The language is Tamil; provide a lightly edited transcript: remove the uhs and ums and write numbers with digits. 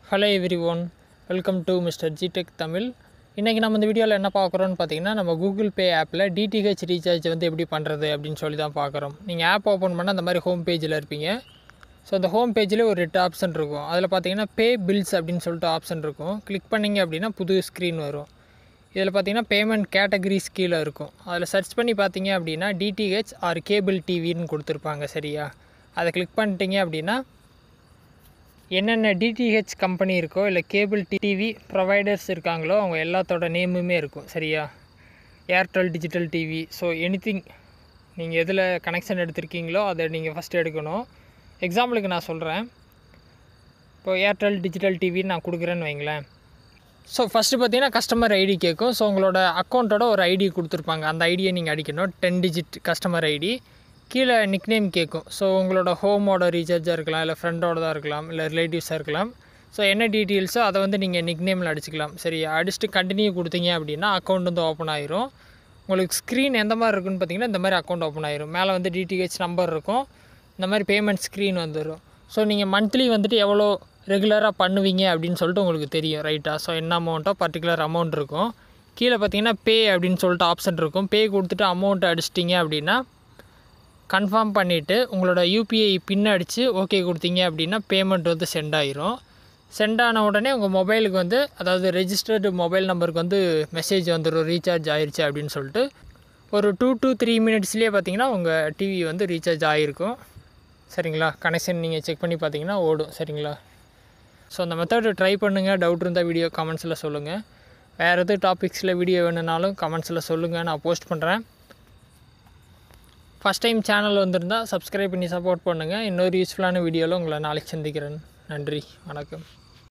Hello everyone, welcome to Mr. GTech Tamil. இன்றைக்கி நம்ம இந்த வீடியோவில் என்ன பார்க்குறோன்னு பார்த்தீங்கன்னா, நம்ம கூகுள் பே ஆப்பில் டிடிஹெச் ரீசார்ஜ் வந்து எப்படி பண்ணுறது அப்படின்னு சொல்லி தான் பார்க்குறோம். நீங்கள் ஆப் ஓப்பன் பண்ணால் அந்த மாதிரி ஹோம் பேஜில் இருப்பீங்க. ஸோ அந்த ஹோம் பேஜில் ஒரு 8 ஆப்ஷன் இருக்கும். அதில் பார்த்தீங்கன்னா பே பில்ஸ் அப்படின்னு சொல்லிட்டு ஆப்ஷன் இருக்கும். கிளிக் பண்ணிங்க அப்படின்னா புது ஸ்க்ரீன் வரும். இதில் பார்த்தீங்கன்னா பேமெண்ட் கேட்டகரிஸ் கீழே இருக்கும். அதில் சர்ச் பண்ணி பார்த்தீங்க அப்படின்னா டிடிஹெச் ஆர் கேபிள் டிவின்னு கொடுத்துருப்பாங்க. சரியா, அதை கிளிக் பண்ணிட்டீங்க அப்படின்னா என்னென்ன டிடிஹெச் கம்பெனி இருக்கோ இல்லை கேபிள் டிவி ப்ரொவைடர்ஸ் இருக்காங்களோ அவங்க எல்லாத்தோட நேமுமே இருக்கும். சரியா, Airtel digital TV, so anything நீங்கள் எதில் கனெக்ஷன் எடுத்திருக்கீங்களோ அதை நீங்கள் ஃபஸ்ட்டு எடுக்கணும். எக்ஸாம்பிளுக்கு நான் சொல்கிறேன். இப்போ ஏர்டெல் டிஜிட்டல் டிவின்னு நான் கொடுக்குறேன்னு வைங்களேன். ஸோ ஃபஸ்ட்டு பார்த்தீங்கன்னா கஸ்டமர் ஐடி கேட்கும். ஸோ உங்களோட அக்கௌண்ட்டோட ஒரு ஐடி கொடுத்துருப்பாங்க. அந்த ஐடியை நீங்கள் அடிக்கணும். 10 டிஜிட் கஸ்டமர் ஐடி. கீழே நிக்நேம் கேட்கும். ஸோ உங்களோட ஹோமோட ரீசார்ஜாக இருக்கலாம், இல்லை ஃப்ரெண்டோடதாக இருக்கலாம், இல்லை ரிலேட்டிவ்ஸாக இருக்கலாம். ஸோ என்ன டீட்டெயில்ஸோ அதை வந்து நீங்கள் நிக்நேமில் அடிச்சிக்கலாம். சரி, அடிச்சுட்டு கண்டினியூ கொடுத்தீங்க அப்படின்னா அக்கௌண்ட் வந்து ஓப்பன் ஆயிரும். உங்களுக்கு ஸ்க்ரீன் எந்த மாதிரி இருக்குன்னு பார்த்தீங்கன்னா இந்த மாதிரி அக்கௌண்ட் ஓப்பன் ஆயிரும். மேலே வந்து டிடிஹெச் நம்பர் இருக்கும். இந்த மாதிரி பேமெண்ட் ஸ்க்ரீன் வந்துடும். ஸோ நீங்கள் மந்த்லி வந்துட்டு எவ்வளோ ரெகுலராக பண்ணுவீங்க அப்படின்னு சொல்லிட்டு உங்களுக்கு தெரியும். ரைட்டா, ஸோ என்ன அமௌண்ட்டோ பர்டிகுலர் அமௌண்ட் இருக்கும். கீழே பார்த்தீங்கன்னா பே அப்படின்னு சொல்லிட்டு ஆப்ஷன் இருக்கும். பே கொடுத்துட்டு அமௌண்ட் அடிச்சிட்டிங்க அப்படின்னா கன்ஃபார்ம் பண்ணிவிட்டு உங்களோட யூபிஐ பின் அடித்து ஓகே கொடுத்தீங்க அப்படின்னா பேமெண்ட் வந்து சென்ட் ஆகிரும். சென்ட் ஆன உடனே உங்கள் மொபைலுக்கு வந்து, அதாவது ரெஜிஸ்டர்டு மொபைல் நம்பருக்கு வந்து மெசேஜ் வந்துடும் ரீசார்ஜ் ஆயிடுச்சு அப்படின்னு சொல்லிட்டு. ஒரு 2 to 3 மினிட்ஸ்லேயே பார்த்தீங்கன்னா உங்கள் டிவி வந்து ரீசார்ஜ் ஆகிருக்கும். சரிங்களா, கனெக்ஷன் நீங்கள் செக் பண்ணி பார்த்தீங்கன்னா ஓடும். சரிங்களா, ஸோ அந்த மெத்தடு ட்ரை பண்ணுங்கள். டவுட் இருந்தால் வீடியோ கமெண்ட்ஸில் சொல்லுங்கள். வேறு எது டாபிக்ஸில் வீடியோ வேணுனாலும் கமெண்ட்ஸில் சொல்லுங்கள், நான் போஸ்ட் பண்ணுறேன். ஃபஸ்ட் டைம் சேனல் வந்திருந்தால் சப்ஸ்கிரைப் பண்ணி சப்போர்ட் பண்ணுங்கள். இன்னொரு யூஸ்ஃபுல்லான வீடியோவில் உங்களை நாளைக்கு சந்திக்கிறேன். நன்றி, வணக்கம்.